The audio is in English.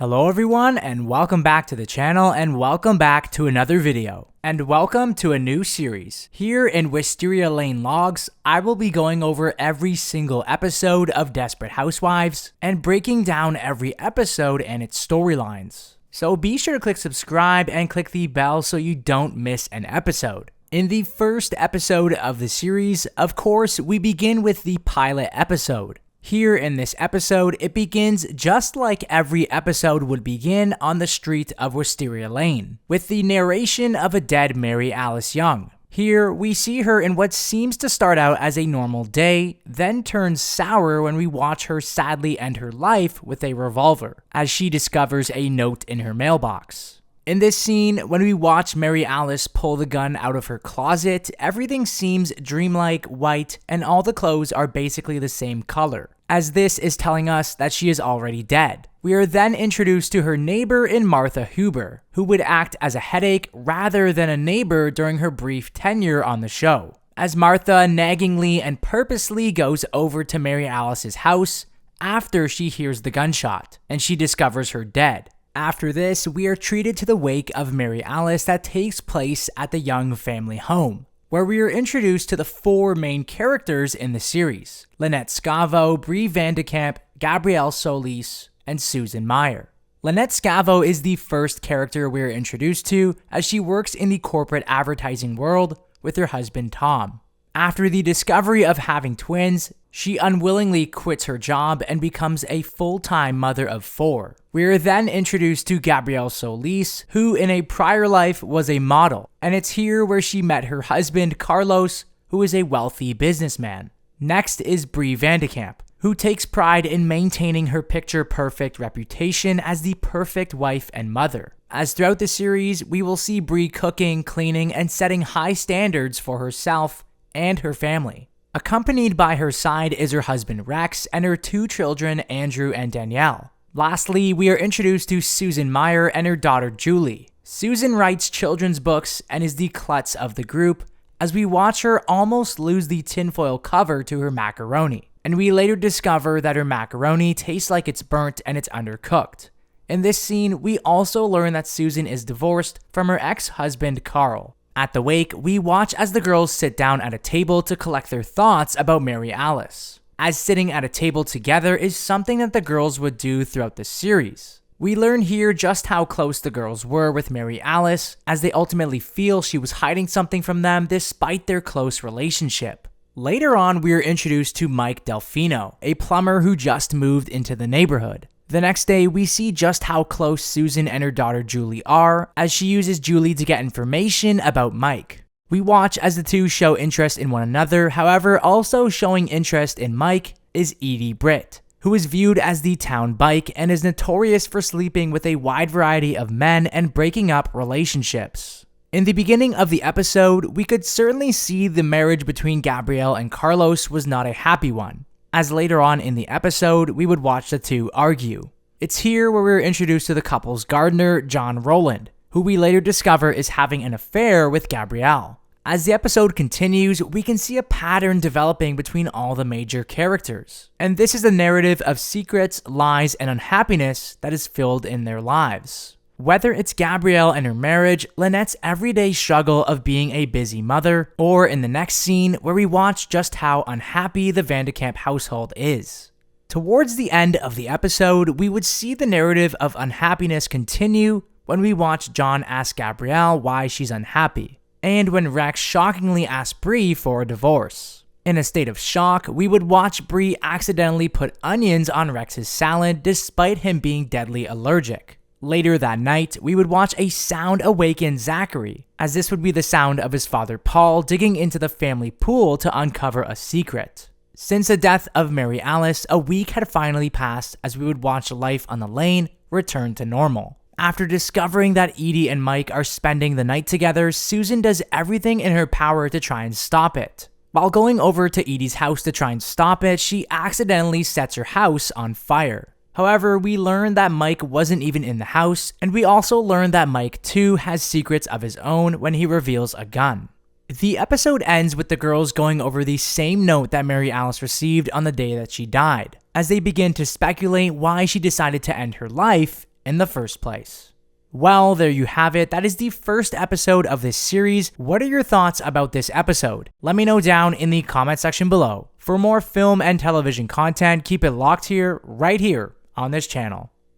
Hello everyone, and welcome back to the channel, and welcome back to another video. And welcome to a new series. Here in Wisteria Lane Logs, I will be going over every single episode of Desperate Housewives, and breaking down every episode and its storylines. So be sure to click subscribe and click the bell so you don't miss an episode. In the first episode of the series, of course, we begin with the pilot episode. Here in this episode, it begins just like every episode would begin on the street of Wisteria Lane, with the narration of a dead Mary Alice Young. Here, we see her in what seems to start out as a normal day, then turns sour when we watch her sadly end her life with a revolver, as she discovers a note in her mailbox. In this scene, when we watch Mary Alice pull the gun out of her closet, everything seems dreamlike, white, and all the clothes are basically the same color, as this is telling us that she is already dead. We are then introduced to her neighbor in Martha Huber, who would act as a headache rather than a neighbor during her brief tenure on the show, as Martha naggingly and purposely goes over to Mary Alice's house after she hears the gunshot, and she discovers her dead. After this, we are treated to the wake of Mary Alice that takes place at the Young family home, where we are introduced to the four main characters in the series: Lynette Scavo, Brie Vandekamp, Gabrielle Solis, and Susan Meyer. Lynette Scavo is the first character we are introduced to, as she works in the corporate advertising world with her husband Tom. After the discovery of having twins, she unwillingly quits her job and becomes a full-time mother of 4. We are then introduced to Gabrielle Solis, who in a prior life was a model, and it's here where she met her husband Carlos, who is a wealthy businessman. Next is Brie Vandekamp, who takes pride in maintaining her picture-perfect reputation as the perfect wife and mother. As throughout the series, we will see Brie cooking, cleaning, and setting high standards for herself and her family. Accompanied by her side is her husband Rex and her 2 children, Andrew and Danielle. Lastly, we are introduced to Susan Meyer and her daughter Julie. Susan writes children's books and is the klutz of the group, as we watch her almost lose the tinfoil cover to her macaroni, and we later discover that her macaroni tastes like it's burnt and it's undercooked. In this scene, we also learn that Susan is divorced from her ex-husband Carl. At the wake, we watch as the girls sit down at a table to collect their thoughts about Mary Alice, as sitting at a table together is something that the girls would do throughout the series. We learn here just how close the girls were with Mary Alice, as they ultimately feel she was hiding something from them despite their close relationship. Later on, we are introduced to Mike Delfino, a plumber who just moved into the neighborhood. The next day, we see just how close Susan and her daughter Julie are, as she uses Julie to get information about Mike. We watch as the two show interest in one another, however, also showing interest in Mike is Edie Britt, who is viewed as the town bike and is notorious for sleeping with a wide variety of men and breaking up relationships. In the beginning of the episode, we could certainly see the marriage between Gabrielle and Carlos was not a happy one, as later on in the episode, we would watch the two argue. It's here where we're introduced to the couple's gardener, John Rowland, who we later discover is having an affair with Gabrielle. As the episode continues, we can see a pattern developing between all the major characters, and this is the narrative of secrets, lies, and unhappiness that is filled in their lives. Whether it's Gabrielle and her marriage, Lynette's everyday struggle of being a busy mother, or in the next scene where we watch just how unhappy the Vandekamp household is. Towards the end of the episode, we would see the narrative of unhappiness continue when we watch John ask Gabrielle why she's unhappy, and when Rex shockingly asks Brie for a divorce. In a state of shock, we would watch Brie accidentally put onions on Rex's salad despite him being deadly allergic. Later that night, we would watch a sound awaken Zachary, as this would be the sound of his father Paul digging into the family pool to uncover a secret. Since the death of Mary Alice, a week had finally passed as we would watch life on the lane return to normal. After discovering that Edie and Mike are spending the night together, Susan does everything in her power to try and stop it. While going over to Edie's house to try and stop it, she accidentally sets her house on fire. However, we learn that Mike wasn't even in the house, and we also learn that Mike too has secrets of his own when he reveals a gun. The episode ends with the girls going over the same note that Mary Alice received on the day that she died, as they begin to speculate why she decided to end her life in the first place. Well, there you have it. That is the first episode of this series. What are your thoughts about this episode? Let me know down in the comment section below. For more film and television content, keep it locked here, right here on this channel.